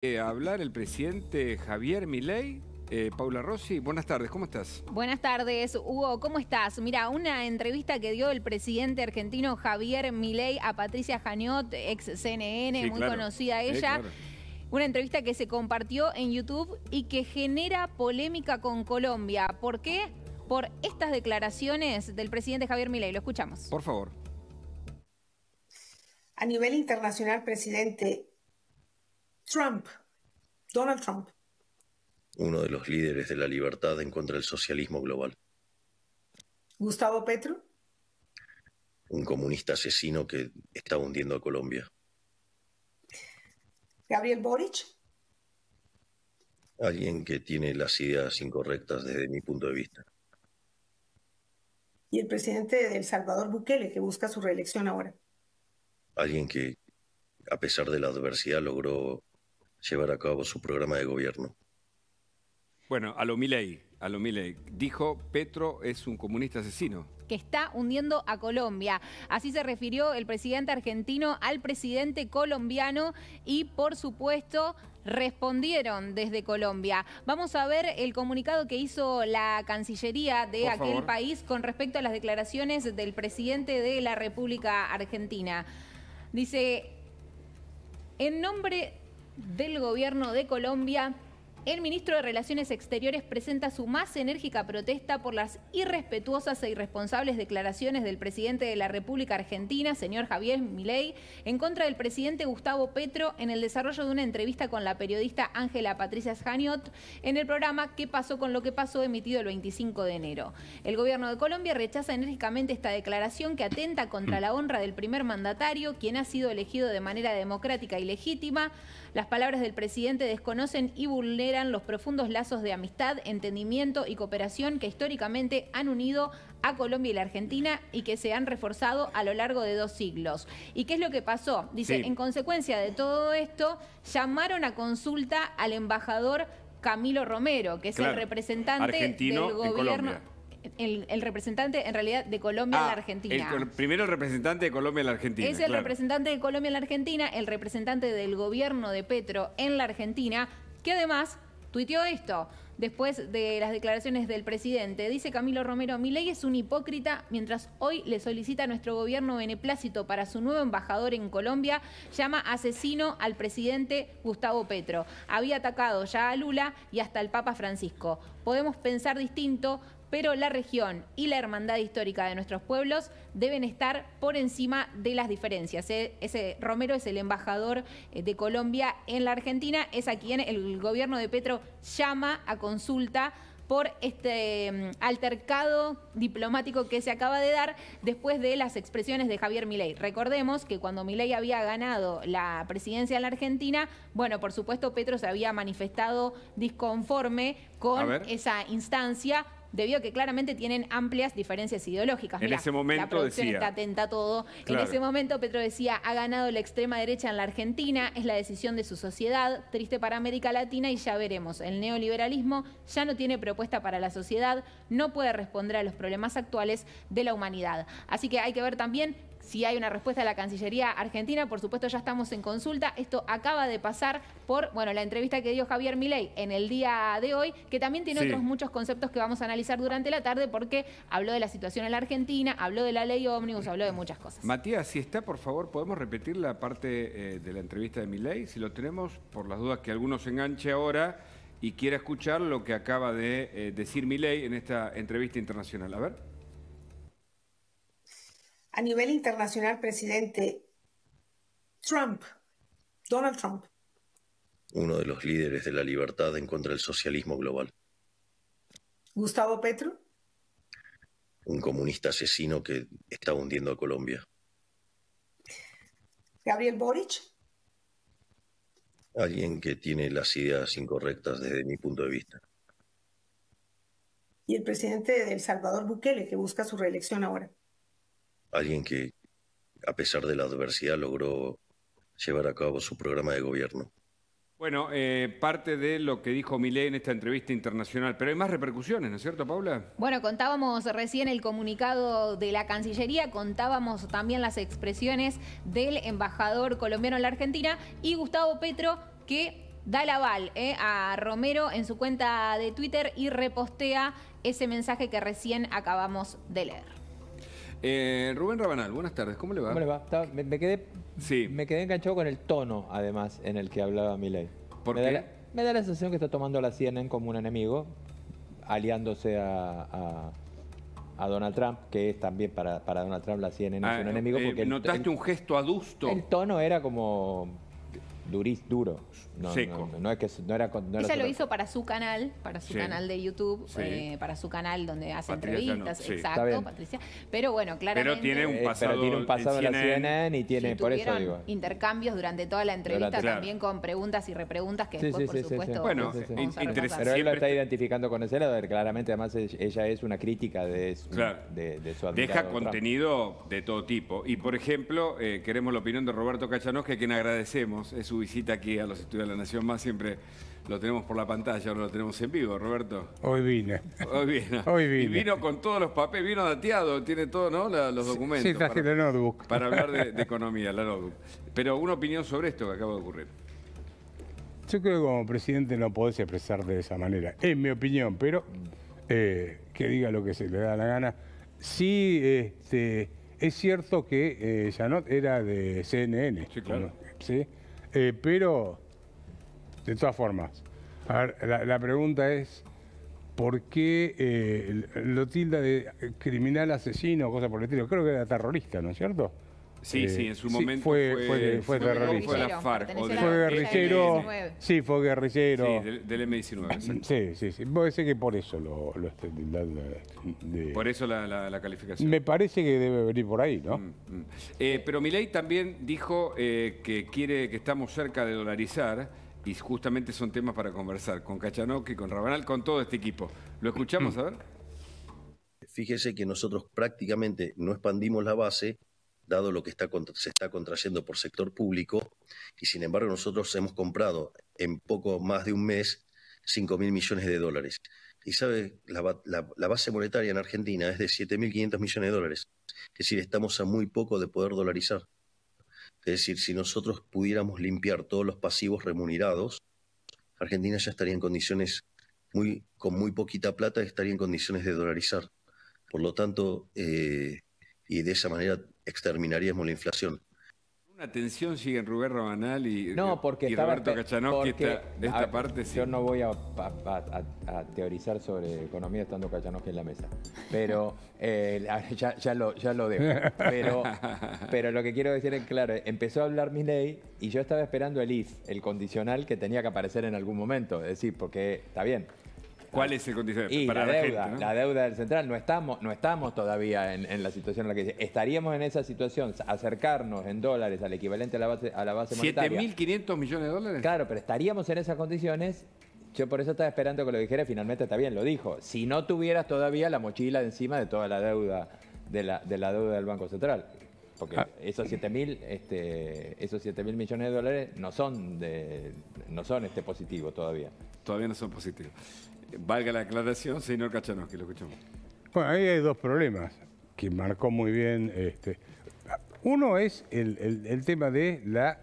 Hablar el presidente Javier Milei. Paula Rossi, buenas tardes, ¿cómo estás? Buenas tardes, Hugo, ¿cómo estás? Mira, una entrevista que dio el presidente argentino Javier Milei a Patricia Janiot, ex CNN, Sí, muy claro. conocida ella. Claro. Una entrevista que se compartió en YouTube y que genera polémica con Colombia. ¿Por qué? Por estas declaraciones del presidente Javier Milei. Lo escuchamos. Por favor. A nivel internacional, presidente Donald Trump, uno de los líderes de la libertad en contra del socialismo global. Gustavo Petro, Un comunista asesino que está hundiendo a Colombia. Gabriel Boric, Alguien que tiene las ideas incorrectas desde mi punto de vista. y el presidente de El Salvador, Bukele, que busca su reelección ahora. Alguien que, a pesar de la adversidad, logró llevar a cabo su programa de gobierno. Bueno, a lo Milei. Dijo, Petro es un comunista asesino. Que está hundiendo a Colombia. Así se refirió el presidente argentino al presidente colombiano y, por supuesto, respondieron desde Colombia. Vamos a ver el comunicado que hizo la Cancillería de Por aquel favor. país con respecto a las declaraciones del presidente de la República Argentina. Dice, en nombre del gobierno de Colombia, el ministro de Relaciones Exteriores presenta su más enérgica protesta por las irrespetuosas e irresponsables declaraciones del presidente de la República Argentina, señor Javier Milei, en contra del presidente Gustavo Petro en el desarrollo de una entrevista con la periodista Ángela Patricia Janiot en el programa ¿Qué pasó con lo que pasó?, emitido el 25 de enero. El gobierno de Colombia rechaza enérgicamente esta declaración que atenta contra la honra del primer mandatario, quien ha sido elegido de manera democrática y legítima. Las palabras del presidente desconocen y vulneran los profundos lazos de amistad, entendimiento y cooperación que históricamente han unido a Colombia y la Argentina y que se han reforzado a lo largo de 2 siglos. ¿Y qué es lo que pasó? Dice, Sí. En consecuencia de todo esto, llamaron a consulta al embajador Camilo Romero, que es Claro, el representante argentino del en gobierno. Colombia. El representante, en realidad, de Colombia en la Argentina. Primero el representante de Colombia en la Argentina. Es el claro. representante de Colombia en la Argentina, el representante del gobierno de Petro en la Argentina, que además tuiteó esto después de las declaraciones del presidente. Dice Camilo Romero, Milei es un hipócrita, mientras hoy le solicita a nuestro gobierno beneplácito para su nuevo embajador en Colombia, llama asesino al presidente Gustavo Petro. Había atacado ya a Lula y hasta al Papa Francisco. Podemos pensar distinto, pero la región y la hermandad histórica de nuestros pueblos deben estar por encima de las diferencias. Ese Romero es el embajador de Colombia en la Argentina, es a quien el gobierno de Petro llama a consulta por este altercado diplomático que se acaba de dar después de las expresiones de Javier Milei. Recordemos que cuando Milei había ganado la presidencia en la Argentina, bueno, por supuesto Petro se había manifestado disconforme con esa instancia, debido a que claramente tienen amplias diferencias ideológicas. En ese momento la producción decía, está atenta a todo. Claro. En ese momento Petro decía, ha ganado la extrema derecha en la Argentina, es la decisión de su sociedad, triste para América Latina y ya veremos. El neoliberalismo ya no tiene propuesta para la sociedad, no puede responder a los problemas actuales de la humanidad. Así que hay que ver también si hay una respuesta de la Cancillería argentina. Por supuesto, ya estamos en consulta. Esto acaba de pasar por, bueno, la entrevista que dio Javier Milei en el día de hoy, que también tiene otros muchos conceptos que vamos a analizar durante la tarde, porque habló de la situación en la Argentina, habló de la ley ómnibus, habló de muchas cosas. Matías, si está, por favor, ¿podemos repetir la parte de la entrevista de Milei? Si lo tenemos, por las dudas que alguno se enganche ahora y quiera escuchar lo que acaba de decir Milei en esta entrevista internacional. A ver. a nivel internacional, presidente Donald Trump, Uno de los líderes de la libertad en contra del socialismo global. Gustavo Petro, Un comunista asesino que está hundiendo a Colombia. Gabriel Boric, Alguien que tiene las ideas incorrectas desde mi punto de vista. y el presidente de El Salvador, Bukele, que busca su reelección ahora. Alguien que, a pesar de la adversidad, logró llevar a cabo su programa de gobierno. Bueno, parte de lo que dijo Milei en esta entrevista internacional, pero hay más repercusiones, ¿no es cierto, Paula? Bueno, contábamos recién el comunicado de la Cancillería, contábamos también las expresiones del embajador colombiano en la Argentina y Gustavo Petro, que da el aval a Romero en su cuenta de Twitter y repostea ese mensaje que recién acabamos de leer. Rubén Rabanal, buenas tardes, ¿cómo le va? ¿Cómo le va? Me quedé enganchado con el tono, además, en el que hablaba Milei. ¿Por qué? Me da la sensación que está tomando a la CNN como un enemigo, aliándose a Donald Trump, que es también para Donald Trump la CNN es un enemigo. Porque ¿Notaste un gesto adusto? El tono era como duro. Seco. No era Ella lo hizo para su canal, canal de YouTube, para su canal donde hace Patricia, entrevistas, no, exacto, Patricia. Pero bueno, claramente... Pero tiene un pasado, en la CNN y tiene, por eso digo. Intercambios durante toda la entrevista, también con preguntas y repreguntas que después, por supuesto... Bueno, interesante. Pero él lo está identificando con ese lado, claramente además ella es una crítica de su admirado. Deja contenido de todo tipo. Y por ejemplo, queremos la opinión de Roberto Kachanowski, a quien agradecemos su visita aquí a los estudios de La Nación Más. Siempre lo tenemos por la pantalla, ahora lo tenemos en vivo, Roberto. Hoy vine. Hoy vine. Y vino con todos los papeles, vino dateado, tiene todo, ¿no? Los documentos. Sí, traje la notebook. Para hablar de economía, la notebook. Pero una opinión sobre esto que acaba de ocurrir. Yo creo que como presidente no podés expresar de esa manera, es mi opinión, pero que diga lo que se le da la gana. Sí, es cierto que Janot era de CNN. Sí, claro. ¿Sí? Pero, de todas formas, a ver, la pregunta es, ¿por qué lo tilda de criminal, asesino o cosa por el estilo? Creo que era terrorista, ¿no es cierto? Sí, en su momento fue terrorista. Fue de la FARC. Fue guerrillero. Sí, fue guerrillero. Sí, del M-19. Sí. Puede ser que por eso lo esté tildando. Por eso la calificación. Me parece que debe venir por ahí, ¿no? Pero Milei también dijo que quiere que estamos cerca de dolarizar y justamente son temas para conversar con Kachanowski, con Rabanal, con todo este equipo. ¿Lo escuchamos, a ver? Fíjese que nosotros prácticamente no expandimos la base, dado lo que se está contrayendo por sector público, y sin embargo nosotros hemos comprado en poco más de un mes 5.000 millones de dólares. Y sabe, la base monetaria en Argentina es de 7.500 millones de dólares. Es decir, estamos a muy poco de poder dolarizar. Es decir, si nosotros pudiéramos limpiar todos los pasivos remunerados, Argentina ya estaría en condiciones, con muy poquita plata, estaría en condiciones de dolarizar. Por lo tanto, y de esa manera exterminaríamos la inflación. Una tensión sigue en Rubén Rabanal y Roberto Kachanowski. Esta parte sí. Yo no voy a teorizar sobre economía estando Kachanowski en la mesa, pero ya lo dejo. Pero lo que quiero decir es, claro, empezó a hablar Milei y yo estaba esperando el if, el condicional que tenía que aparecer en algún momento. Es decir, porque está bien. ¿Cuál es el condicional? Y para la deuda, gente, ¿no? La deuda del central. No estamos todavía en la situación en la que dice. Estaríamos en esa situación, acercarnos en dólares al equivalente a la base monetaria. ¿7.500 millones de dólares? Claro, pero estaríamos en esas condiciones. Yo por eso estaba esperando que lo dijera y finalmente está bien, lo dijo. Si no tuvieras todavía la mochila encima de toda la deuda, de la deuda del Banco Central. Porque esos 7.000 millones de dólares no son positivos todavía. Todavía no son positivos. Valga la aclaración, señor Kachanowski, lo escuchamos. Bueno, ahí hay dos problemas que marcó muy bien. Uno es el tema de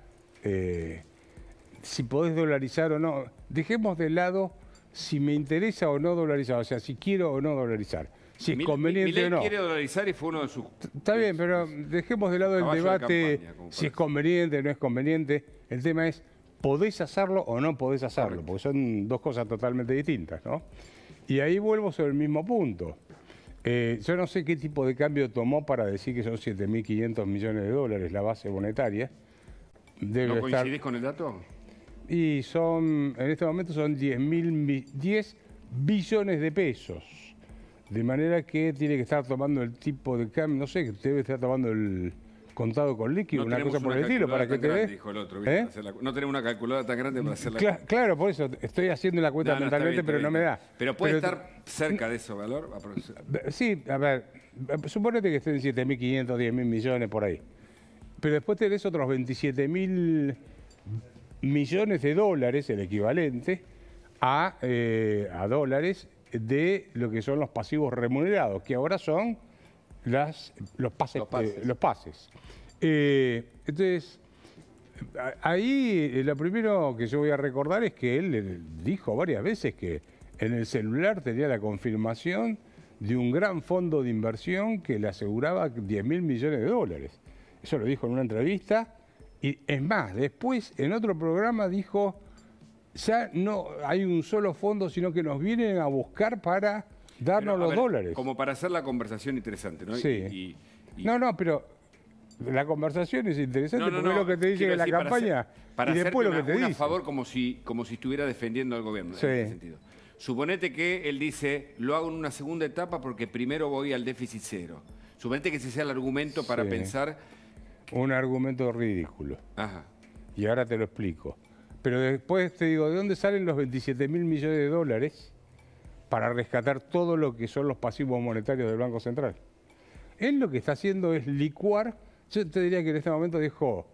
si podés dolarizar o no. Dejemos de lado si me interesa o no dolarizar, o sea, si quiero o no dolarizar. Si es conveniente o no. Quiere dolarizar y fue uno de sus... Está bien, pero dejemos de lado el debate si es conveniente o no es conveniente. El tema es, ¿podés hacerlo o no podés hacerlo? Porque son dos cosas totalmente distintas, ¿no? Y ahí vuelvo sobre el mismo punto. Yo no sé qué tipo de cambio tomó para decir que son 7.500 millones de dólares la base monetaria. ¿No coincidís con el dato? Y en este momento son 10 billones de pesos. De manera que tiene que estar tomando el tipo de cambio, no sé, debe estar tomando el contado con líquido, una cosa por el estilo, para que te dé. Dijo el otro, no tenemos una calculadora tan grande para hacer la cuenta. Claro, por eso estoy haciendo la cuenta mentalmente, pero no me da. Pero puede estar cerca de ese valor. Sí, a ver, suponete que estén 7.500, 10.000 millones por ahí. Pero después tenés otros 27.000 millones de dólares, el equivalente, a dólares de lo que son los pasivos remunerados, que ahora son los pases. Entonces, Ahí lo primero que yo voy a recordar es que él dijo varias veces que en el celular tenía la confirmación de un gran fondo de inversión que le aseguraba 10.000 millones de dólares. Eso lo dijo en una entrevista. Y es más, después en otro programa dijo, ya no hay un solo fondo, sino que nos vienen a buscar para darnos los dólares. Como para hacer la conversación interesante, ¿no? Sí. No, pero la conversación es interesante porque es lo que te dice en la campaña para y después lo que te dice. A favor como si estuviera defendiendo al gobierno, sí, en ese sentido. Suponete que él dice, lo hago en una segunda etapa porque primero voy al déficit cero. Suponete que ese sea el argumento para pensar... Un argumento ridículo. Ajá. Y ahora te lo explico. Pero después te digo, ¿de dónde salen los 27.000 millones de dólares para rescatar todo lo que son los pasivos monetarios del Banco Central? Él lo que está haciendo es licuar. Yo te diría que en este momento dejó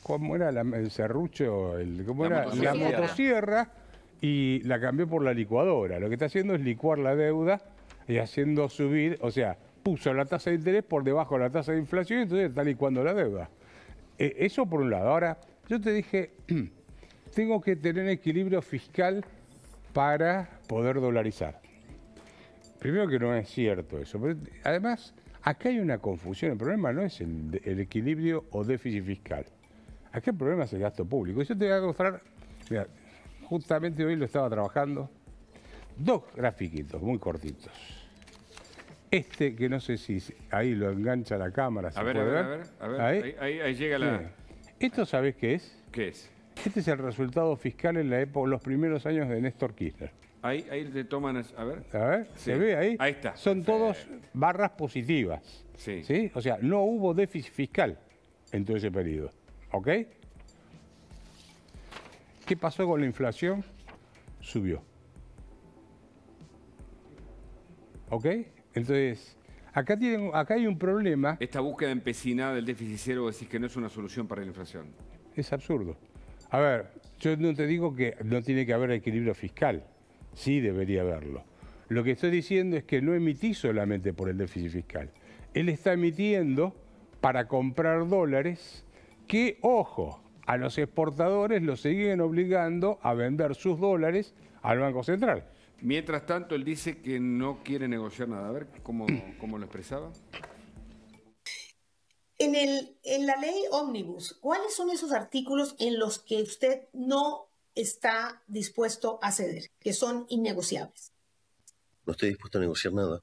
¿cómo era? El serrucho, la motosierra, y la cambió por la licuadora. Lo que está haciendo es licuar la deuda y haciendo subir, o sea, puso la tasa de interés por debajo de la tasa de inflación y entonces está licuando la deuda. Eso por un lado. Ahora, yo te dije, tengo que tener equilibrio fiscal para poder dolarizar. Primero que no es cierto eso. Pero además, acá hay una confusión. El problema no es el equilibrio o déficit fiscal. Acá el problema es el gasto público. Yo te voy a mostrar, mira, justamente hoy lo estaba trabajando, dos grafiquitos muy cortitos. Este que no sé si ahí lo engancha la cámara. A ver. Ahí llega la... Bien. ¿Esto sabés qué es? ¿Qué es? Este es el resultado fiscal en la época, los primeros años de Néstor Kirchner. Ahí te toman... A ver. Sí. ¿Se ve ahí? Ahí está. Son todos barras positivas. Sí. ¿Sí? O sea, no hubo déficit fiscal en todo ese periodo. ¿Ok? ¿Qué pasó con la inflación? Subió. ¿Ok? Entonces, acá hay un problema. Esta búsqueda empecinada del déficit cero, decís que no es una solución para la inflación. Es absurdo. A ver, yo no te digo que no tiene que haber equilibrio fiscal. Sí debería haberlo. Lo que estoy diciendo es que no emití solamente por el déficit fiscal. Él está emitiendo para comprar dólares que, ojo, a los exportadores los siguen obligando a vender sus dólares al Banco Central. Mientras tanto, él dice que no quiere negociar nada. A ver, ¿cómo lo expresaba? En la ley Ómnibus, ¿cuáles son esos artículos en los que usted no está dispuesto a ceder, que son innegociables? No estoy dispuesto a negociar nada.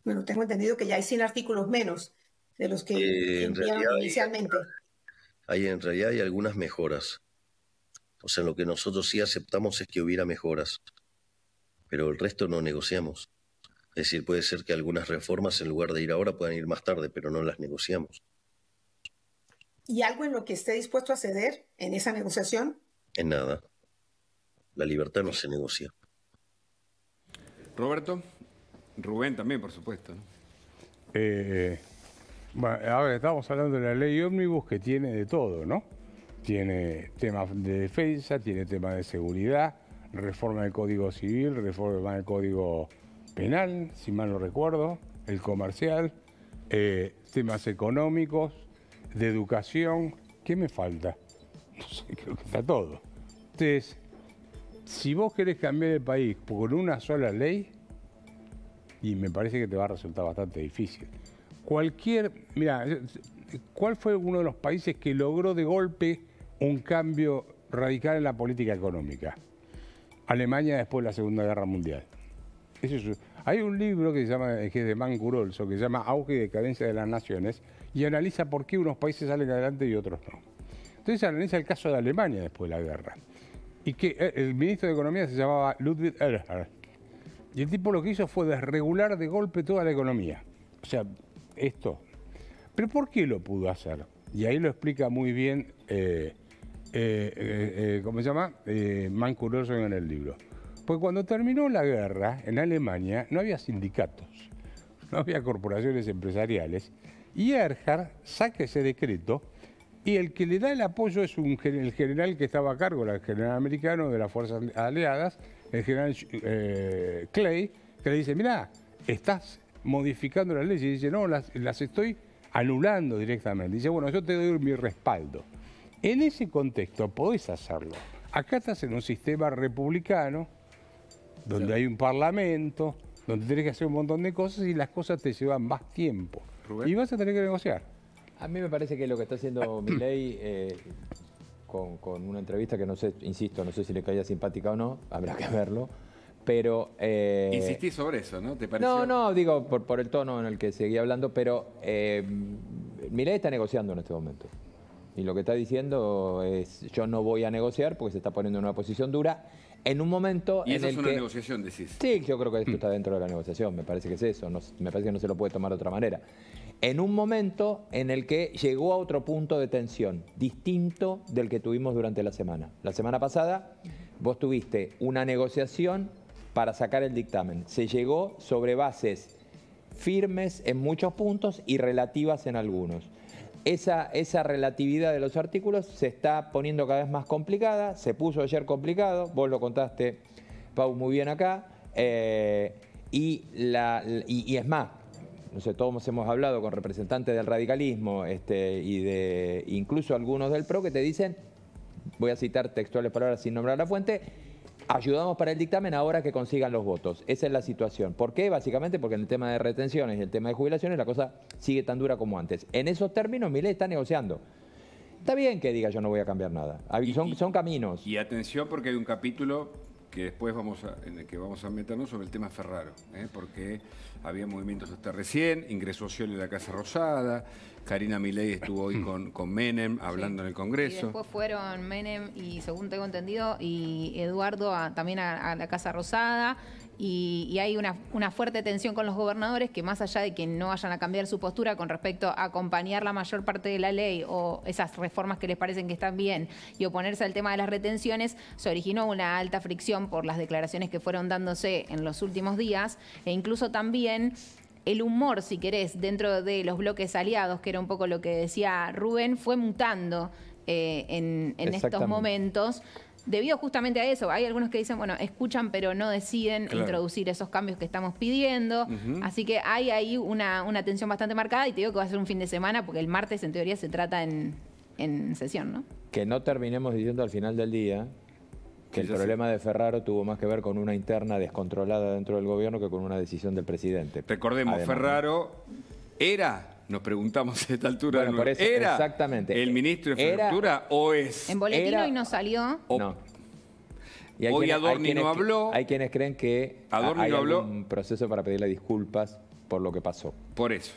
Bueno, tengo entendido que ya hay 100 artículos menos de los que enviaron inicialmente. En realidad hay algunas mejoras. O sea, lo que nosotros sí aceptamos es que hubiera mejoras, pero el resto no negociamos. Es decir, puede ser que algunas reformas en lugar de ir ahora puedan ir más tarde, pero no las negociamos. ¿Y algo en lo que esté dispuesto a ceder en esa negociación? En nada. La libertad no se negocia. Roberto, Rubén también, por supuesto. Bueno, a ver, estamos hablando de la ley Ómnibus que tiene de todo, ¿no? Tiene temas de defensa, tiene temas de seguridad, reforma del Código Civil, reforma del Código Penal, si mal no recuerdo, el comercial, temas económicos, de educación. ¿Qué me falta? No sé, creo que está todo. Entonces, si vos querés cambiar el país por una sola ley, y me parece que te va a resultar bastante difícil. Mira, ¿cuál fue uno de los países que logró de golpe un cambio radical en la política económica? Alemania después de la Segunda Guerra Mundial. Hay un libro que es de Mancurolso, que se llama Auge y decadencia de las naciones, y analiza por qué unos países salen adelante y otros no. Entonces analiza el caso de Alemania después de la guerra. Y que el ministro de Economía se llamaba Ludwig Erhard. Y el tipo lo que hizo fue desregular de golpe toda la economía. O sea, esto. ¿Pero por qué lo pudo hacer? Y ahí lo explica muy bien, ¿cómo se llama? Mancurolso en el libro. Porque cuando terminó la guerra en Alemania no había sindicatos, no había corporaciones empresariales, y Erhard saca ese decreto y el que le da el apoyo es el general que estaba a cargo, el general americano de las fuerzas aliadas, el general Clay, que le dice, mirá, estás modificando las leyes, y dice, no, las estoy anulando directamente. Dice, bueno, yo te doy mi respaldo. En ese contexto podés hacerlo. Acá estás en un sistema republicano, donde hay un parlamento, donde tenés que hacer un montón de cosas y las cosas te llevan más tiempo. Rubén. Y vas a tener que negociar. A mí me parece que lo que está haciendo Milei con una entrevista que no sé, insisto, no sé si le caía simpática o no, habrá que verlo, pero... Insistí sobre eso, ¿no? ¿Te pareció? No, digo, por el tono en el que seguía hablando, pero Milei está negociando en este momento. Y lo que está diciendo es, yo no voy a negociar porque se está poniendo en una posición dura en un momento ¿Y en eso el es una que... negociación, decís? Sí, yo creo que esto está dentro de la negociación, me parece que es eso, me parece que no se lo puede tomar de otra manera. En un momento en el que llegó a otro punto de tensión, distinto del que tuvimos durante la semana. La semana pasada vos tuviste una negociación para sacar el dictamen. Se llegó sobre bases firmes en muchos puntos y relativas en algunos. Esa relatividad de los artículos se está poniendo cada vez más complicada, se puso ayer complicado, vos lo contaste, Pau, muy bien acá, y es más, no sé, todos hemos hablado con representantes del radicalismo y de incluso algunos del PRO que te dicen, voy a citar textuales palabras sin nombrar la fuente, ayudamos para el dictamen ahora que consigan los votos. Esa es la situación. ¿Por qué? Básicamente porque en el tema de retenciones y el tema de jubilaciones la cosa sigue tan dura como antes. En esos términos Milei está negociando. Está bien que diga yo no voy a cambiar nada. Son caminos. Y atención porque hay un capítulo que después en el que vamos a meternos sobre el tema Ferraro, porque había movimientos hasta recién, ingresó Scioli en la Casa Rosada, Karina Milei estuvo hoy con Menem hablando en el Congreso. Y después fueron Menem y, según tengo entendido, y Eduardo también a la Casa Rosada. Y hay una fuerte tensión con los gobernadores que, más allá de que no vayan a cambiar su postura con respecto a acompañar la mayor parte de la ley o esas reformas que les parecen que están bien y oponerse al tema de las retenciones, se originó una alta fricción por las declaraciones que fueron dándose en los últimos días e incluso también el humor, si querés, dentro de los bloques aliados, que era un poco lo que decía Rubén, fue mutando en estos momentos. Debido justamente a eso, hay algunos que dicen, bueno, escuchan pero no deciden introducir esos cambios que estamos pidiendo. Así que hay ahí una tensión bastante marcada y te digo que va a ser un fin de semana porque el martes en teoría se trata en sesión, ¿no? Que no terminemos diciendo al final del día que el problema de Ferraro tuvo más que ver con una interna descontrolada dentro del gobierno que con una decisión del presidente. Recordemos, además, Ferraro era... Nos preguntamos a esta altura. Bueno, por eso, ¿era exactamente el ministro de Infraestructura o es? En boletín hoy no salió. No. Y hoy Adorni no habló. Hay quienes creen que hay un proceso para pedirle disculpas por lo que pasó. Por eso.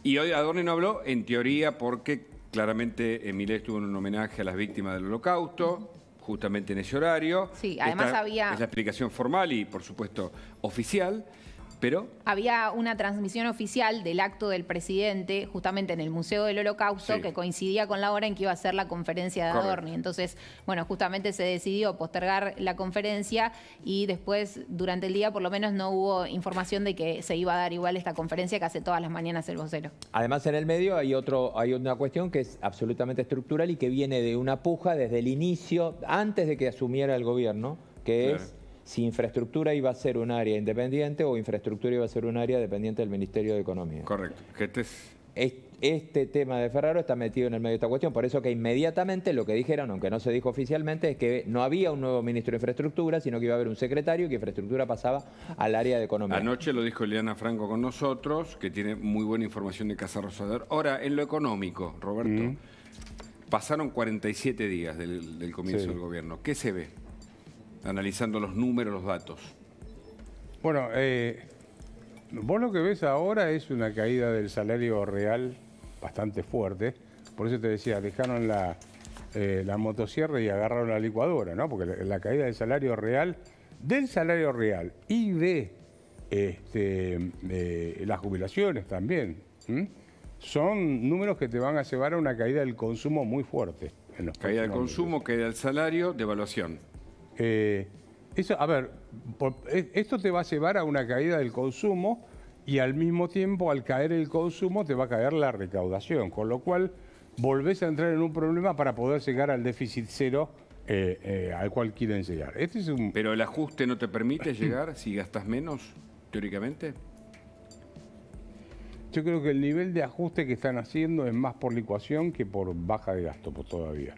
Y hoy Adorni no habló, en teoría, porque claramente Milei estuvo en un homenaje a las víctimas del Holocausto, justamente en ese horario. Sí, además había... Es la explicación formal y, por supuesto, oficial. Pero había una transmisión oficial del acto del presidente justamente en el Museo del Holocausto que coincidía con la hora en que iba a ser la conferencia de Adorni. Entonces, bueno, justamente se decidió postergar la conferencia y después, durante el día, por lo menos no hubo información de que se iba a dar igual esta conferencia que hace todas las mañanas el vocero. Además, en el medio hay una cuestión que es absolutamente estructural y que viene de una puja desde el inicio, antes de que asumiera el gobierno, que es si infraestructura iba a ser un área independiente o infraestructura iba a ser un área dependiente del Ministerio de Economía. Correcto. Este tema de Ferraro está metido en el medio de esta cuestión, por eso que inmediatamente lo que dijeron, aunque no se dijo oficialmente, es que no había un nuevo ministro de Infraestructura, sino que iba a haber un secretario y que Infraestructura pasaba al área de Economía. Anoche lo dijo Eliana Franco con nosotros, que tiene muy buena información de Casa Rosada. Ahora, en lo económico, Roberto, pasaron 47 días del comienzo del gobierno. ¿Qué se ve? Analizando los números, los datos. Bueno, vos lo que ves ahora es una caída del salario real bastante fuerte. Por eso te decía, dejaron la motosierra y agarraron la licuadora, ¿no? Porque la caída del salario real y de las jubilaciones también, son números que te van a llevar a una caída del consumo muy fuerte. Caída del consumo, caída del salario, devaluación. A ver, esto te va a llevar a una caída del consumo y al mismo tiempo, al caer el consumo, te va a caer la recaudación, con lo cual volvés a entrar en un problema para poder llegar al déficit cero al cual quieren llegar. ¿Pero el ajuste no te permite llegar si gastas menos, teóricamente? Yo creo que el nivel de ajuste que están haciendo es más por licuación que por baja de gasto por todavía.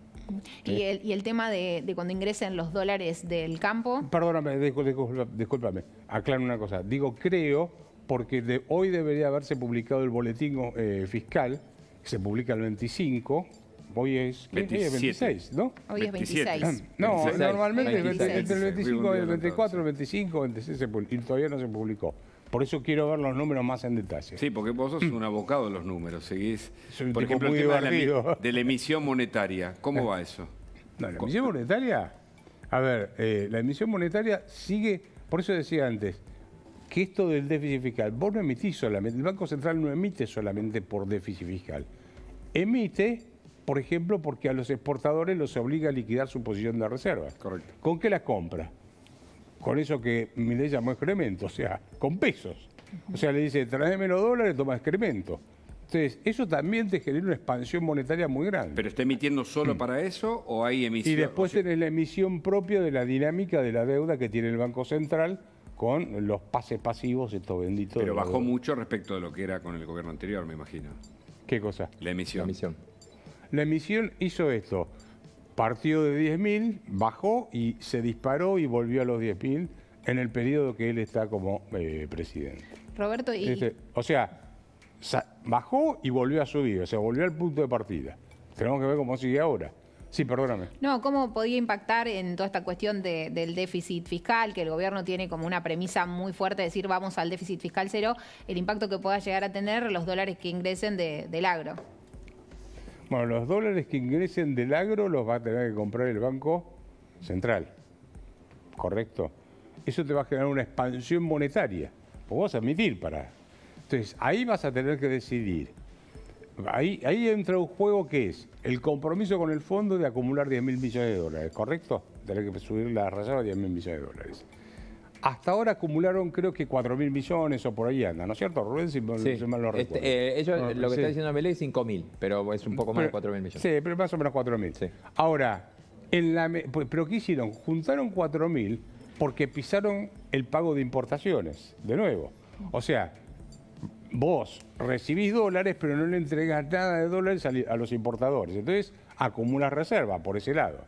¿Y el tema de cuando ingresen los dólares del campo? Perdóname, discúlpame, aclaro una cosa. Digo creo porque hoy debería haberse publicado el boletín fiscal, que se publica el 25, hoy es 26, ¿no? Hoy es 26. No, 26, normalmente 26. entre el 25 y el 24, el 25, el 26 y todavía no se publicó. Por eso quiero ver los números más en detalle. Sí, porque vos sos un abocado de los números, seguís. Soy un Por tipo ejemplo, muy el tema divertido. de la emisión monetaria. ¿Cómo va eso? No, la emisión monetaria, a ver, la emisión monetaria sigue, por eso decía antes, que esto del déficit fiscal, vos no emitís solamente, el Banco Central no emite solamente por déficit fiscal, emite, por ejemplo, porque a los exportadores los obliga a liquidar su posición de reserva. Correcto. ¿Con qué la compra? Con eso que Milei llamó excremento, o sea, con pesos. O sea, le dice, tráeme los dólares, toma excremento. Entonces, eso también te genera una expansión monetaria muy grande. ¿Pero está emitiendo solo para eso o hay emisión? Y después tenés la emisión propia de la dinámica de la deuda que tiene el Banco Central con los pases pasivos, estos benditos. Pero bajó mucho respecto de lo que era con el gobierno anterior, me imagino. ¿Qué cosa? La emisión. La emisión hizo esto. Partió de 10.000, bajó y se disparó y volvió a los 10.000 en el periodo que él está como presidente. Roberto, O sea, bajó y volvió a subir, o sea, volvió al punto de partida. Tenemos que ver cómo sigue ahora. Sí, perdóname. No, ¿cómo podía impactar en toda esta cuestión del déficit fiscal, que el gobierno tiene como una premisa muy fuerte de decir vamos al déficit fiscal cero, el impacto que pueda llegar a tener los dólares que ingresen del agro? Bueno, los dólares que ingresen del agro los va a tener que comprar el Banco Central, ¿correcto? Eso te va a generar una expansión monetaria, pues vas a emitir para... Entonces, ahí vas a tener que decidir. Ahí entra un juego que es el compromiso con el fondo de acumular 10.000 millones de dólares, ¿correcto? Tener que subir la reserva a 10.000 millones de dólares. Hasta ahora acumularon creo que 4.000 millones o por ahí anda, ¿no es cierto, Rubén? Si mal no recuerdo. Ellos, lo que está diciendo Milei es 5.000, pero es un poco más de 4.000 millones. Sí, pero más o menos 4.000. Sí. Ahora, ¿pero qué hicieron? Juntaron 4.000 porque pisaron el pago de importaciones, de nuevo. O sea, vos recibís dólares, pero no le entregas nada de dólares a los importadores. Entonces, acumulas reserva por ese lado.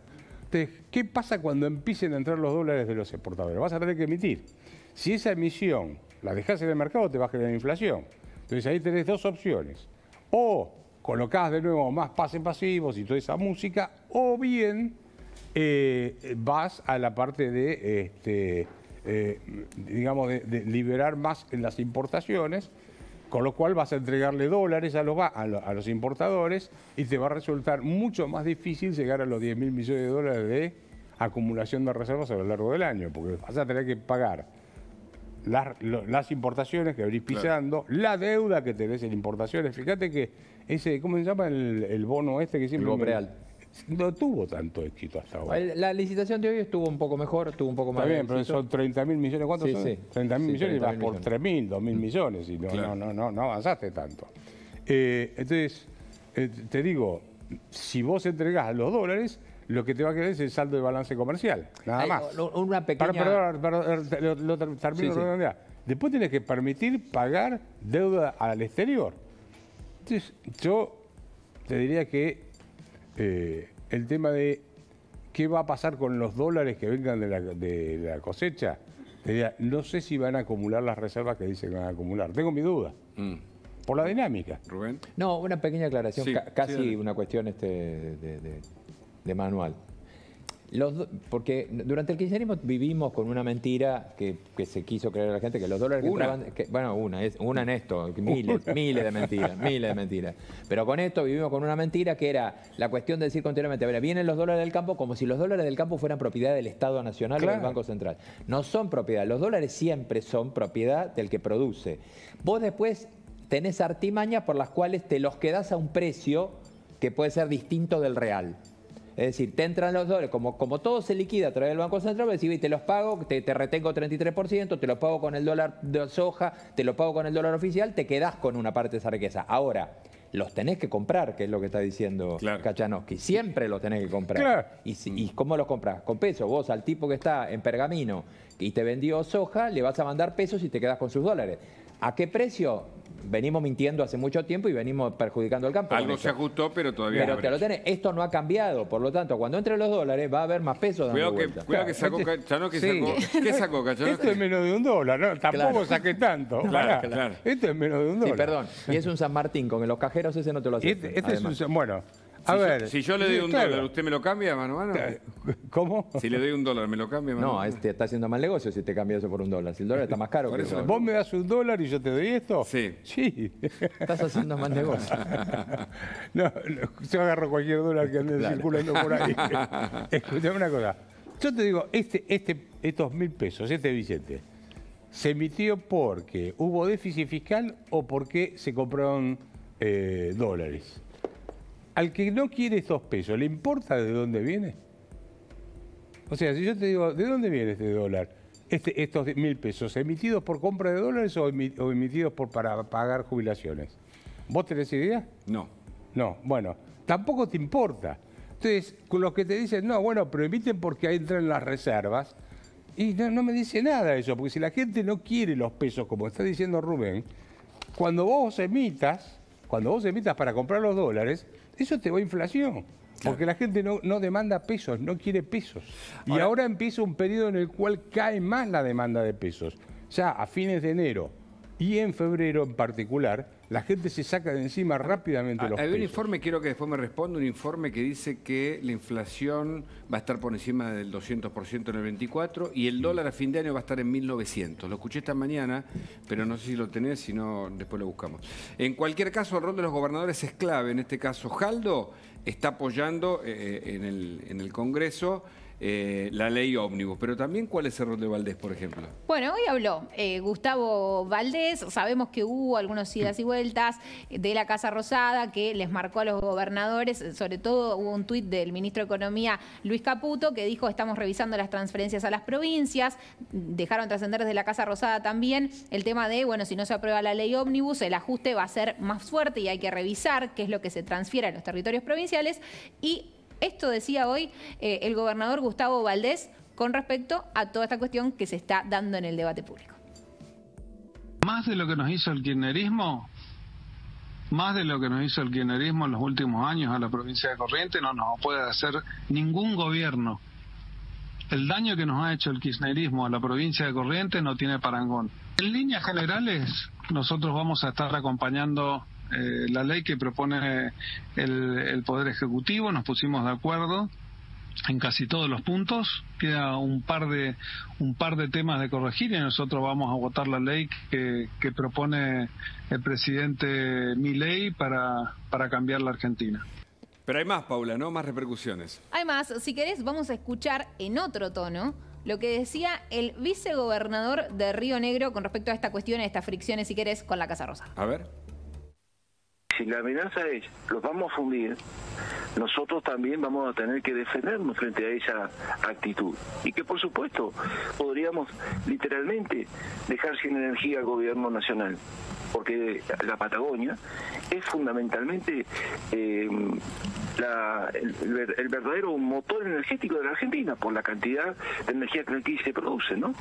Entonces, ¿qué pasa cuando empiecen a entrar los dólares de los exportadores? Vas a tener que emitir. Si esa emisión la dejás en el mercado, te va a generar inflación. Entonces, ahí tenés dos opciones. O colocás de nuevo más pases pasivos y toda esa música, o bien vas a la parte de, digamos, de liberar más en las importaciones, con lo cual vas a entregarle dólares a los importadores y te va a resultar mucho más difícil llegar a los 10.000 millones de dólares de acumulación de reservas a lo largo del año, porque vas a tener que pagar las importaciones que abrís pisando, la deuda que tenés en importaciones. Fíjate que ese, ¿cómo se llama el bono este que siempre... El Bopreal. No tuvo tanto éxito hasta ahora. La licitación de hoy estuvo un poco mejor, estuvo un poco más... Está bien, pero son 30.000 millones, ¿cuántos Sí, son? sí. 30.000 millones y vas 30.000 por millones. 3.000, 2.000 millones y no avanzaste tanto. Entonces, te digo, si vos entregás los dólares, lo que te va a quedar es el saldo de balance comercial, nada más. Una pequeña... Perdón, lo termino de redondear. Después tienes que permitir pagar deuda al exterior. Entonces, yo te diría que el tema de qué va a pasar con los dólares que vengan de la cosecha, te diría, no sé si van a acumular las reservas que dicen que van a acumular. Tengo mi duda. Por la dinámica. Rubén. No, una pequeña aclaración, Sí, casi sí, una cuestión de manual. Porque durante el kirchnerismo vivimos con una mentira que se quiso creer a la gente, que los dólares que entraban... Bueno, una en esto, miles de mentiras. Pero con esto vivimos con una mentira que era la cuestión de decir continuamente, vienen los dólares del campo como si los dólares del campo fueran propiedad del Estado Nacional o del Banco Central. No son propiedad, los dólares siempre son propiedad del que produce. Vos después tenés artimañas por las cuales te los quedás a un precio que puede ser distinto del real. Es decir, te entran los dólares, como todo se liquida a través del Banco Central, vos decís, te los pago, te retengo 33%, te los pago con el dólar de soja, te los pago con el dólar oficial, te quedás con una parte de esa riqueza. Ahora, los tenés que comprar, que es lo que está diciendo Kachanowski. Siempre los tenés que comprar. Claro. ¿Y cómo los compras? Con pesos. Vos al tipo que está en Pergamino y te vendió soja, le vas a mandar pesos y te quedás con sus dólares. ¿A qué precio? venimos mintiendo hace mucho tiempo y venimos perjudicando al campo. Algo se ajustó, pero todavía no. Pero te lo tenés, esto no ha cambiado, por lo tanto, cuando entre los dólares va a haber más pesos dando vuelta. Cuidado que sacó Cachano, ¿qué sacó Cachano? Esto es menos de $1, ¿no? Tampoco saqué tanto. Claro. Esto es menos de $1. Sí, perdón. Y es un San Martín, con los cajeros ese no te lo aceptan. Este es un... Bueno, a ver... Si yo le doy $1, ¿usted me lo cambia, mano a mano? ¿Cómo? Si le doy $1, ¿me lo cambia, mano a mano? No, está haciendo mal negocio si te cambia eso por $1. Si el dólar está más caro que eso. ¿Vos me das $1 y yo te doy esto? Sí. Sí. Estás haciendo mal negocio. No, yo agarro cualquier dólar que ande circulando por ahí. Escuchame una cosa. Yo te digo, estos 1.000 pesos, este billete, ¿se emitió porque hubo déficit fiscal o porque se compraron dólares? Al que no quiere estos pesos, ¿le importa de dónde viene? O sea, si yo te digo, ¿de dónde viene este dólar? Estos 1.000 pesos, ¿emitidos por compra de dólares o emitidos para pagar jubilaciones? ¿Vos tenés idea? No. No, bueno, tampoco te importa. Entonces, con los que te dicen, no, bueno, pero emiten porque entran las reservas, y no me dice nada eso, porque si la gente no quiere los pesos, como está diciendo Rubén, cuando vos emitas para comprar los dólares, eso te va a inflación. Porque la gente no demanda pesos, no quiere pesos. Y ahora empieza un periodo en el cual cae más la demanda de pesos. Ya a fines de enero y en febrero en particular, la gente se saca de encima rápidamente los pesos. Hay un informe, quiero que después me responda, un informe que dice que la inflación va a estar por encima del 200% en el 24 y el dólar a fin de año va a estar en 1.900. Lo escuché esta mañana, pero no sé si lo tenés, si no, después lo buscamos. En cualquier caso, el rol de los gobernadores es clave. En este caso, Jaldo está apoyando en el Congreso la ley ómnibus, pero también ¿cuál es el rol de Valdés, por ejemplo? Bueno, hoy habló Gustavo Valdés, sabemos que hubo algunas idas y vueltas de la Casa Rosada que les marcó a los gobernadores, sobre todo hubo un tuit del ministro de Economía, Luis Caputo, que dijo estamos revisando las transferencias a las provincias, dejaron trascender desde la Casa Rosada también el tema de, bueno, si no se aprueba la ley ómnibus, el ajuste va a ser más fuerte y hay que revisar qué es lo que se transfiere a los territorios provinciales y esto decía hoy el gobernador Gustavo Valdés con respecto a toda esta cuestión que se está dando en el debate público. Más de lo que nos hizo el kirchnerismo en los últimos años a la provincia de Corrientes no nos puede hacer ningún gobierno. El daño que nos ha hecho el kirchnerismo a la provincia de Corrientes no tiene parangón. En líneas generales, nosotros vamos a estar acompañando la ley que propone el Poder Ejecutivo. Nos pusimos de acuerdo en casi todos los puntos. Queda un par de temas de corregir y nosotros vamos a votar la ley que propone el presidente Milei para cambiar la Argentina. Pero hay más, Paula, ¿no? Más repercusiones. Hay más. Si querés, vamos a escuchar en otro tono lo que decía el vicegobernador de Río Negro con respecto a esta cuestión, a estas fricciones, si querés, con la Casa Rosada. A ver. Si la amenaza es, los vamos a fundir, nosotros también vamos a tener que defendernos frente a esa actitud. Y que por supuesto podríamos literalmente dejar sin energía al gobierno nacional. Porque la Patagonia es fundamentalmente el verdadero motor energético de la Argentina por la cantidad de energía que aquí se produce, ¿no?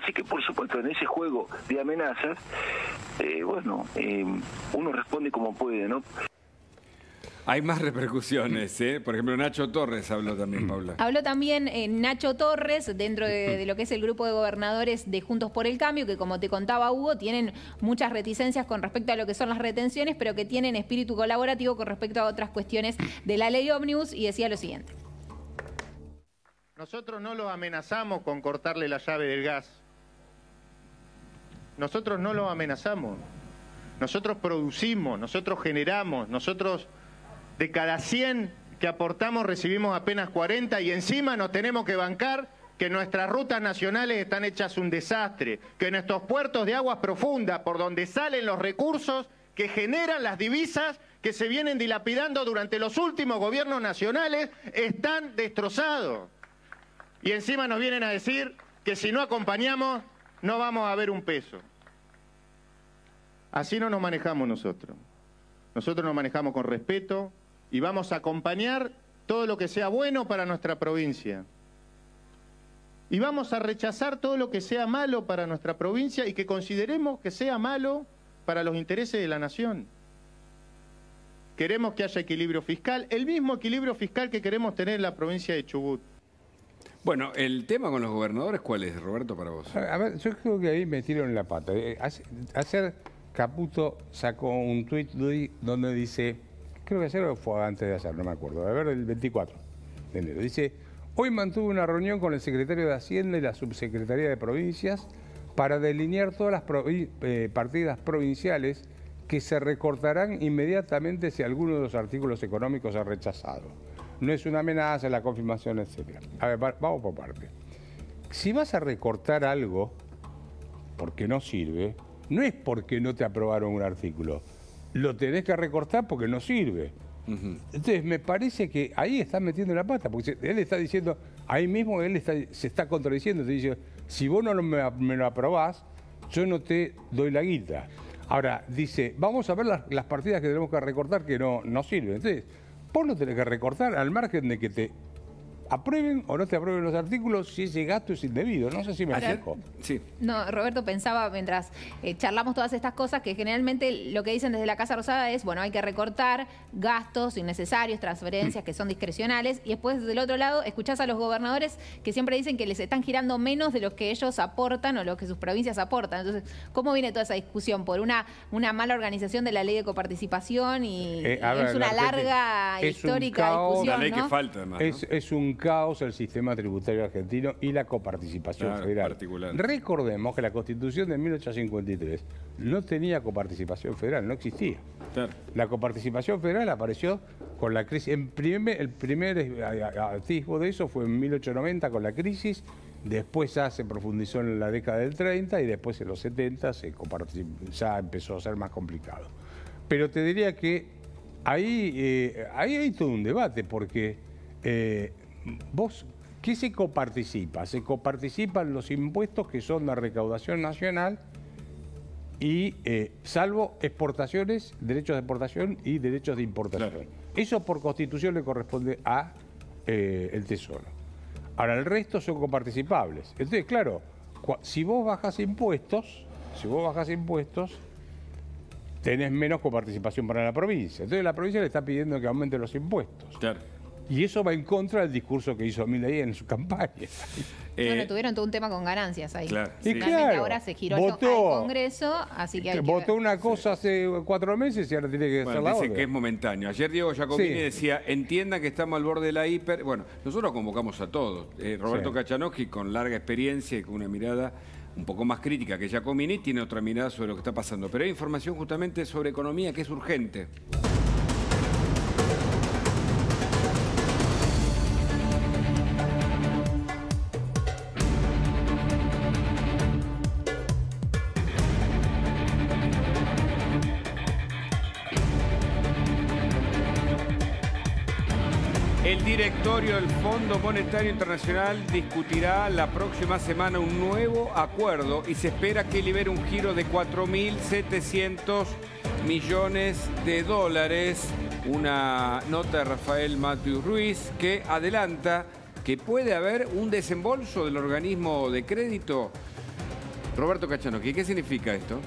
Así que por supuesto en ese juego de amenazas, uno responde como puede, ¿no? Hay más repercusiones, ¿eh? Por ejemplo, Nacho Torres habló también, Paula. Habló también Nacho Torres, dentro de lo que es el grupo de gobernadores de Juntos por el Cambio, que como te contaba Hugo, tienen muchas reticencias con respecto a lo que son las retenciones, pero que tienen espíritu colaborativo con respecto a otras cuestiones de la ley ómnibus, y decía lo siguiente. Nosotros no los amenazamos con cortarle la llave del gas. Nosotros no los amenazamos. Nosotros producimos, nosotros generamos, nosotros... De cada 100 que aportamos recibimos apenas 40 y encima nos tenemos que bancar que nuestras rutas nacionales están hechas un desastre, que nuestros puertos de aguas profundas, por donde salen los recursos que generan las divisas que se vienen dilapidando durante los últimos gobiernos nacionales, están destrozados. Y encima nos vienen a decir que si no acompañamos no vamos a ver un peso. Así no nos manejamos nosotros. Nosotros nos manejamos con respeto y vamos a acompañar todo lo que sea bueno para nuestra provincia. Y vamos a rechazar todo lo que sea malo para nuestra provincia y que consideremos que sea malo para los intereses de la nación. Queremos que haya equilibrio fiscal, el mismo equilibrio fiscal que queremos tener en la provincia de Chubut. Bueno, el tema con los gobernadores, ¿cuál es, Roberto, para vos? A ver, yo creo que ahí metieron la pata. Ayer Caputo sacó un tuit donde dice, creo que ayer o fue antes de ayer, no me acuerdo, a ver, el 24 de enero. Dice, hoy mantuve una reunión con el secretario de Hacienda y la subsecretaría de Provincias para delinear todas las partidas provinciales que se recortarán inmediatamente si alguno de los artículos económicos es rechazado. No es una amenaza, la confirmación, etc. A ver, vamos por parte. Si vas a recortar algo porque no sirve, no es porque no te aprobaron un artículo. Lo tenés que recortar porque no sirve. Entonces, me parece que ahí está metiendo la pata, porque él está diciendo, ahí mismo él se está contradiciendo, te dice, si vos no me lo aprobás, yo no te doy la guita. Ahora, dice, vamos a ver las partidas que tenemos que recortar que no sirven. Entonces, vos lo tenés que recortar al margen de que te aprueben o no te aprueben los artículos si ese gasto es indebido. No sé si me explico. Sí. No, Roberto, pensaba mientras charlamos todas estas cosas que generalmente lo que dicen desde la Casa Rosada es, bueno, hay que recortar gastos innecesarios, transferencias que son discrecionales, y después del otro lado escuchás a los gobernadores que siempre dicen que les están girando menos de lo que ellos aportan o lo que sus provincias aportan. Entonces, ¿cómo viene toda esa discusión? ¿Por una mala organización de la ley de coparticipación y es una larga histórica discusión? Una ley ¿no? que falta, además, ¿no? Es un caos el sistema tributario argentino y la coparticipación federal. Particular. Recordemos que la Constitución de 1853 no tenía coparticipación federal, no existía. Claro. La coparticipación federal apareció con la crisis. El primer atisbo de eso fue en 1890 con la crisis, después ya se profundizó en la década del 30 y después en los 70 ya empezó a ser más complicado. Pero te diría que ahí hay todo un debate porque vos, ¿qué se coparticipa? Se coparticipan los impuestos que son de recaudación nacional y salvo exportaciones, derechos de exportación y derechos de importación. Claro. Eso por Constitución le corresponde a el Tesoro. Ahora, el resto son coparticipables. Entonces, claro, si vos bajás impuestos, tenés menos coparticipación para la provincia. Entonces, la provincia le está pidiendo que aumente los impuestos. Claro. Y eso va en contra del discurso que hizo Milei en su campaña. Bueno, tuvieron todo un tema con ganancias ahí. Claro. Y claro, ahora se giró al Congreso, así que hay votó una cosa hace 4 meses y ahora tiene que hacer la otra. Dice que es momentáneo. Ayer Diego Giacomini decía, entiendan que estamos al borde de la hiper... Bueno, nosotros convocamos a todos. Roberto Kachanowski, con larga experiencia y con una mirada un poco más crítica que Giacomini, tiene otra mirada sobre lo que está pasando. Pero hay información justamente sobre economía que es urgente. El directorio del Fondo Monetario Internacional discutirá la próxima semana un nuevo acuerdo y se espera que libere un giro de 4.700 millones de dólares. Una nota de Rafael Matthews Ruiz que adelanta que puede haber un desembolso del organismo de crédito. Roberto Kachanowski, ¿qué significa esto?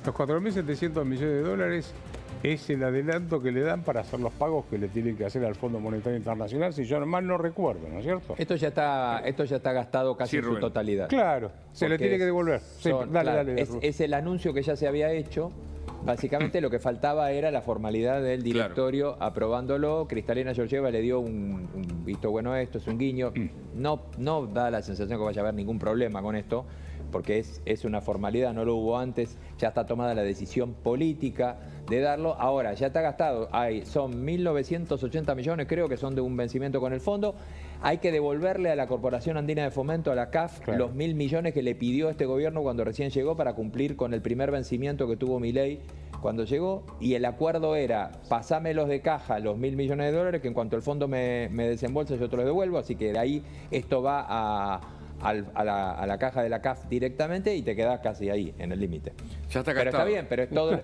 Los 4.700 millones de dólares es el adelanto que le dan para hacer los pagos que le tienen que hacer al Fondo Monetario Internacional, si yo mal no recuerdo, ¿no es cierto? Esto ya está gastado casi en su totalidad. Claro, se le tiene que devolver. Dale. Es el anuncio que ya se había hecho. Básicamente lo que faltaba era la formalidad del directorio aprobándolo. Kristalina Georgieva le dio un visto bueno a esto, es un guiño. No da la sensación que vaya a haber ningún problema con esto, porque es una formalidad, no lo hubo antes, ya está tomada la decisión política de darlo. Ahora, ya está gastado, son 1.980 millones, creo que son de un vencimiento con el fondo. Hay que devolverle a la Corporación Andina de Fomento, a la CAF, los 1.000 millones que le pidió este gobierno cuando recién llegó para cumplir con el primer vencimiento que tuvo Milei cuando llegó. Y el acuerdo era, pasámelos de caja, los 1.000 millones de dólares, que en cuanto el fondo me desembolsa yo te los devuelvo. Así que de ahí esto va a la caja de la CAF directamente y te quedás casi ahí, en el límite. Ya está gastado. Pero está bien,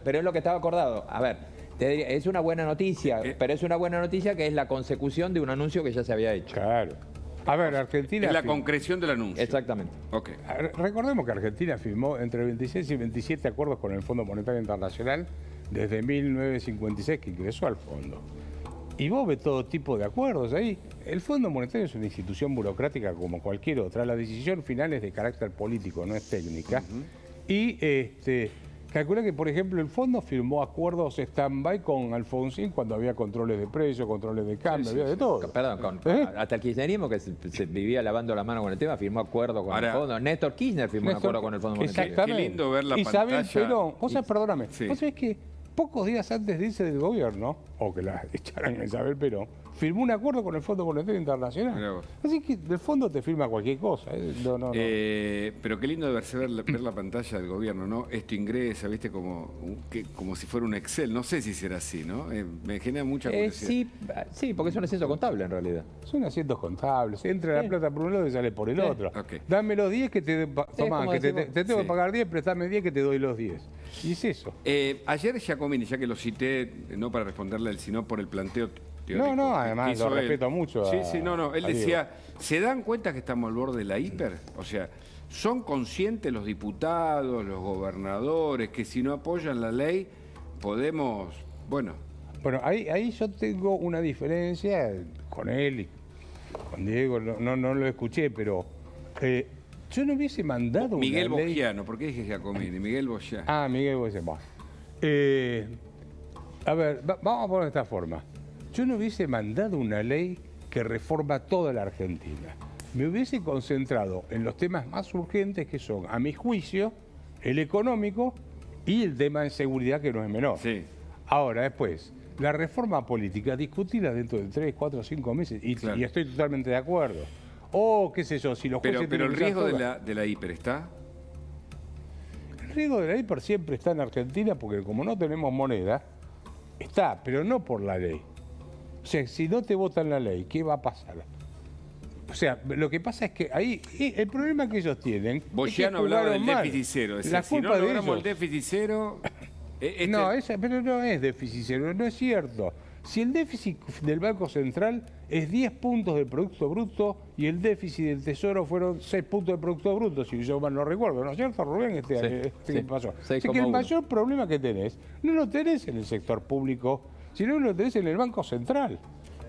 pero es lo que estaba acordado. A ver, te diría, es una buena noticia, pero es una buena noticia que es la consecución de un anuncio que ya se había hecho. Claro. A ver, Argentina... Es la concreción del anuncio. Exactamente. Ok. Recordemos que Argentina firmó entre 26 y 27 acuerdos con el Fondo Monetario Internacional desde 1956 que ingresó al fondo. Y vos ves todo tipo de acuerdos ahí. El Fondo Monetario es una institución burocrática como cualquier otra. La decisión final es de carácter político, no es técnica. Y calcula que, por ejemplo, el fondo firmó acuerdos stand-by con Alfonsín cuando había controles de precios, controles de cambio, había de todo. Perdón, hasta el kirchnerismo, que se vivía lavando la mano con el tema, firmó acuerdo con el fondo. Néstor Kirchner firmó un acuerdo con el Fondo Monetario. Exactamente. Qué lindo ver la Isabel pantalla. Perón, vos sabés, perdóname, Sí. vos sabés que pocos días antes de irse del gobierno, o que la echaran a Isabel Perón, firmó un acuerdo con el Fondo Monetario Mirá Internacional. vos. Así que del fondo te firma cualquier cosa. No. Pero qué lindo ver la pantalla del gobierno, ¿no? Esto ingresa, ¿viste? Como si fuera un Excel. No sé si será así, ¿no? Me genera mucha curiosidad. Sí, porque es un asiento contable en realidad. Son asientos contables. Entra la plata por un lado y sale por el otro. Ok. Dame los 10 que te... Tomá, como que te decís vos. tengo que Sí. pagar 10, prestame 10 que te doy los 10. Y es eso. Ayer Giacomini, ya que lo cité, no para responderle a él, sino por el planteo teórico. No, que además hizo lo él. respeto mucho a- Sí, no. Él a decía, ¿se dan cuenta que estamos al borde de la hiper? O sea, ¿son conscientes los diputados, los gobernadores, que si no apoyan la ley podemos, bueno... Bueno, ahí yo tengo una diferencia con él y con Diego, no lo escuché, pero yo no hubiese mandado Miguel una ley... Bogiano, ¿por qué dije Giacomini? Miguel Bogiano. Ah, Miguel Bogiano. A ver, vamos a poner de esta forma. Yo no hubiese mandado una ley que reforma toda la Argentina. Me hubiese concentrado en los temas más urgentes que son, a mi juicio, el económico y el tema de seguridad, que no es menor. Sí. Ahora, después, la reforma política, discutirla dentro de 3, 4, 5 meses, y estoy totalmente de acuerdo. O, qué sé yo, si los jueces... Pero el tienen que usar riesgo todas- de la hiper está... El riesgo de la hiper siempre está en Argentina porque como no tenemos moneda, está, pero no por la ley. O sea, si no te votan la ley, ¿qué va a pasar? O sea, lo que pasa es que ahí, el problema que ellos tienen... Bogiano hablaba del déficit cero. Es La decir, si no culpa de logramos el ellos. déficit cero... No, pero no es déficit cero, no es cierto. Si el déficit del Banco Central es 10 puntos del Producto Bruto y el déficit del Tesoro fueron 6 puntos del Producto Bruto, si yo mal no recuerdo, ¿no es cierto, Rubén? Sí. Pasó. 6,1. Así que el mayor problema que tenés no lo tenés en el sector público, sino lo tenés en el Banco Central.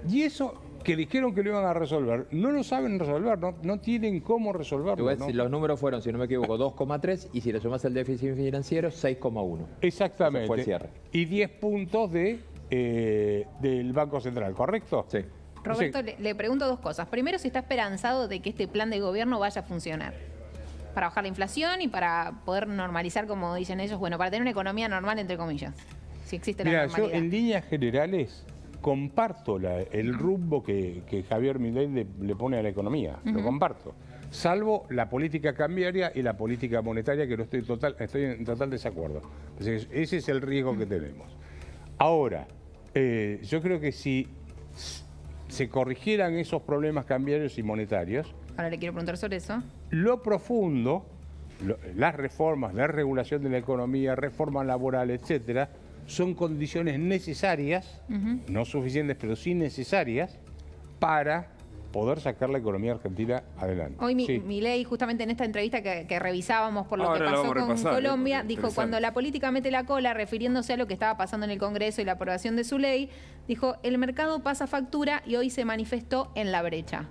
Y eso que dijeron que lo iban a resolver, no lo saben resolver, no tienen cómo resolverlo. Igual, ¿no? los números fueron, si no me equivoco, 2,3 y si le sumas el déficit financiero, 6,1. Exactamente. Ese fue el cierre. Y 10 puntos del Banco Central, ¿correcto? Sí. Roberto, le pregunto dos cosas. Primero, si está esperanzado de que este plan de gobierno vaya a funcionar para bajar la inflación y para poder normalizar, como dicen ellos, bueno, para tener una economía normal, entre comillas, si existe la Mira, yo normalidad. en líneas generales comparto el rumbo que Javier Milei le pone a la economía, lo comparto. Salvo la política cambiaria y la política monetaria, que no estoy en total desacuerdo. Ese es el riesgo que tenemos. Ahora, yo creo que si se corrigieran esos problemas cambiarios y monetarios, Ahora le quiero preguntar sobre eso. lo profundo, las reformas, la regulación de la economía, reforma laboral, etcétera, son condiciones necesarias, no suficientes, pero sí necesarias, para poder sacar la economía argentina adelante. Hoy Sí. Milei, justamente en esta entrevista que revisábamos por lo Ahora que la pasó vamos a con repasar, Colombia, porque dijo, interesante. cuando la política mete la cola, refiriéndose a lo que estaba pasando en el Congreso y la aprobación de su ley, dijo, el mercado pasa factura y hoy se manifestó en la brecha.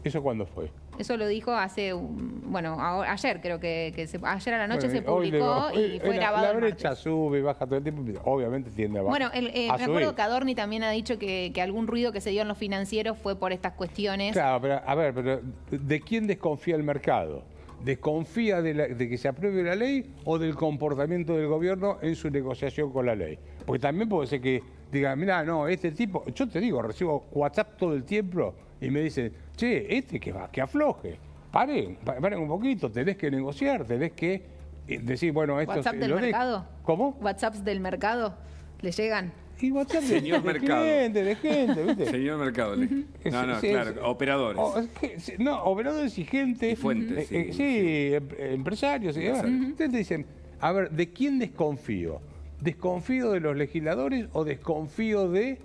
¿Eso cuándo fue? Eso lo dijo hace, ayer creo que ayer a la noche se Hoy publicó y fue grabado La el brecha martes. sube, baja todo el tiempo, obviamente tiende a bajar. Bueno, me a subir. acuerdo que Adorni también ha dicho que algún ruido que se dio en los financieros fue por estas cuestiones. Claro, pero a ver, pero ¿de quién desconfía el mercado? ¿Desconfía de que se apruebe la ley o del comportamiento del gobierno en su negociación con la ley? Porque también puede ser que diga, mira, no, este tipo, yo te digo, recibo WhatsApp todo el tiempo y me dicen, che, que afloje, paren un poquito, tenés que negociar, tenés que decir, bueno, esto ¿WhatsApp del mercado? ¿Cómo? ¿WhatsApps del mercado? ¿Le llegan? Y WhatsApp Señor de mercado. de gente, ¿viste? Señor Mercado. No, Sí, claro, sí. operadores. Operadores y gente. Y fuentes, empresarios y demás. Entonces te dicen, a ver, ¿de quién desconfío? ¿Desconfío de los legisladores o desconfío de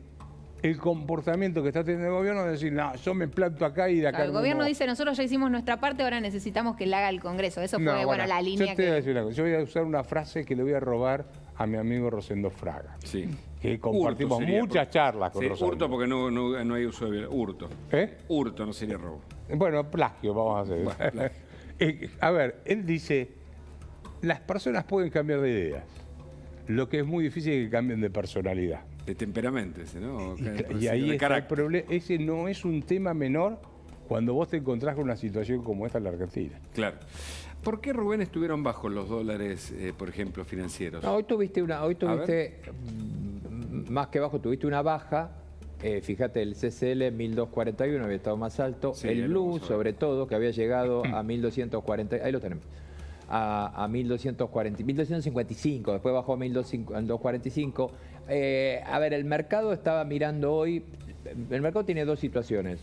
el comportamiento que está teniendo el gobierno de decir, no, yo me planto acá y de acá... El gobierno dice, nosotros ya hicimos nuestra parte, ahora necesitamos que la haga el Congreso. Eso fue, bueno, la línea yo te voy a decir una cosa. Yo voy a usar una frase que le voy a robar a mi amigo Rosendo Fraga. Sí. Que compartimos muchas charlas con Rosendo. Hurto porque no hay uso de violencia. Hurto. Hurto, no sería robo. Bueno, plagio, vamos a hacer. Bueno, a ver, él dice, las personas pueden cambiar de ideas. Lo que es muy difícil es que cambien de personalidad. De temperamento ese, ¿no? Y ahí está el problema. Ese no es un tema menor cuando vos te encontrás con una situación como esta en la Argentina. Claro. ¿Por qué, Rubén, estuvieron bajos los dólares, por ejemplo, financieros? No, hoy tuviste más que bajo, tuviste una baja. Fíjate, el CCL 1241 había estado más alto. Sí, el Blue, sobre todo, que había llegado a 1240. Ahí lo tenemos. A 1255, después bajó a 1245. A ver, el mercado estaba mirando hoy, el mercado tiene dos situaciones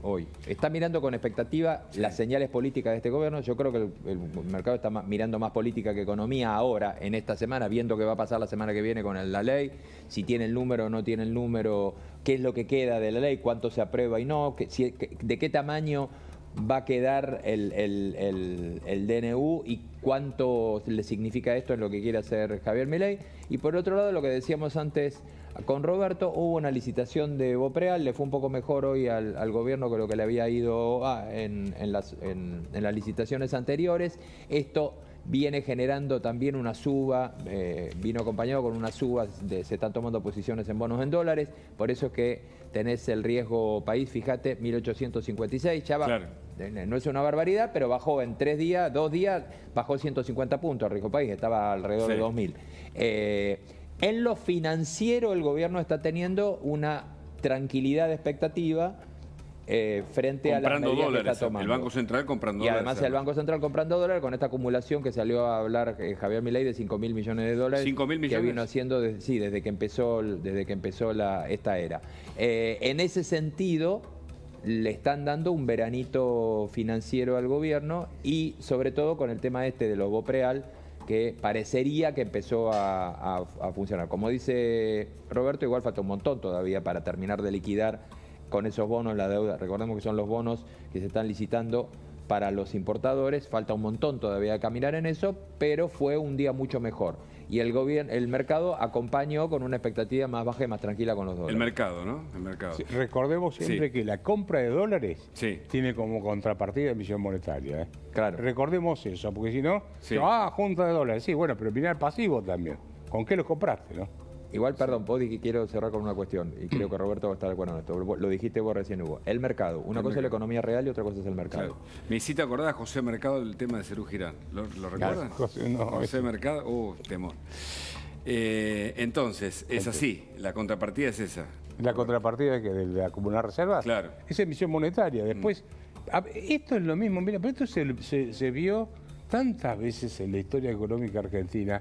hoy. Está mirando con expectativa las señales políticas de este gobierno. Yo creo que el mercado está mirando más política que economía ahora, en esta semana, viendo qué va a pasar la semana que viene con la ley, si tiene el número o no tiene el número, qué es lo que queda de la ley, cuánto se aprueba y no, de qué tamaño va a quedar el DNU y cuánto le significa esto en lo que quiere hacer Javier Milei. Y por otro lado, lo que decíamos antes con Roberto, hubo una licitación de Bopreal, le fue un poco mejor hoy al gobierno que lo que le había ido en las licitaciones anteriores. Esto viene generando también una suba, vino acompañado con una suba, se están tomando posiciones en bonos en dólares, por eso es que tenés el riesgo país, fíjate, 1856, ya va, claro. No es una barbaridad, pero bajó en 2 días, bajó 150 puntos el riesgo país, estaba alrededor de 2000. En lo financiero el gobierno está teniendo una tranquilidad de expectativa frente a las medidas dólares, que está tomando. El Banco Central comprando dólares. Y dólares. además el Banco Central comprando dólares con esta acumulación que salió a hablar Javier Milei de 5.000 millones de dólares. 5.000 millones. Que vino haciendo desde que empezó esta era. En ese sentido, le están dando un veranito financiero al gobierno y sobre todo con el tema de los Bopreal, que parecería que empezó a funcionar. Como dice Roberto, igual falta un montón todavía para terminar de liquidar con esos bonos la deuda. Recordemos que son los bonos que se están licitando para los importadores. Falta un montón todavía de caminar en eso, pero fue un día mucho mejor. Y el mercado acompañó con una expectativa más baja y más tranquila con los dólares. El mercado, ¿no? El mercado. Sí, recordemos siempre que la compra de dólares tiene como contrapartida emisión monetaria. Claro. Recordemos eso, porque si no, junta de dólares. Sí, bueno, pero mira el pasivo también. ¿Con qué lo compraste, no? Igual, perdón, Podi, quiero cerrar con una cuestión, y creo que Roberto va a estar de acuerdo en esto. Lo dijiste vos recién, Hugo. El mercado. Una cosa es la economía real y otra cosa es el mercado. Claro. Me hiciste acordar a José Mercado del tema de Cerú Girán. ¿Lo recuerdan? José Mercado, temor. Entonces, es así. La contrapartida es esa. La contrapartida de acumular reservas. Claro. Es emisión monetaria. Después, esto es lo mismo. Mira, pero esto se vio tantas veces en la historia económica argentina.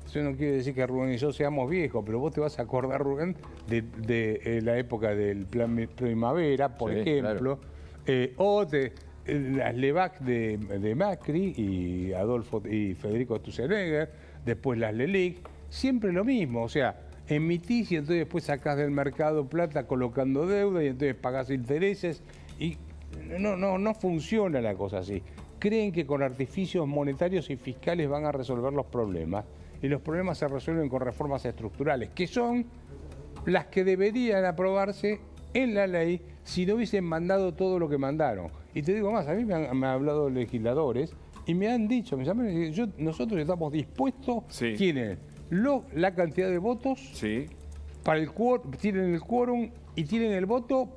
Eso no quiere decir que Rubén y yo seamos viejos, pero vos te vas a acordar, Rubén, de la época del Plan Primavera, por ejemplo, claro. O de las LEVAC de Macri y Federico Sturzenegger, después las LELIC, siempre lo mismo, o sea, emitís y entonces después sacás del mercado plata colocando deuda y entonces pagás intereses y no funciona la cosa así. Creen que con artificios monetarios y fiscales van a resolver los problemas. Y los problemas se resuelven con reformas estructurales, que son las que deberían aprobarse en la ley si no hubiesen mandado todo lo que mandaron. Y te digo más, a mí me han hablado legisladores y me han dicho, nosotros estamos dispuestos, tienen la cantidad de votos, para tienen el quórum y tienen el voto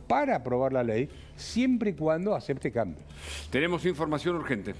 para aprobar la ley, siempre y cuando acepte cambios. Tenemos información urgente.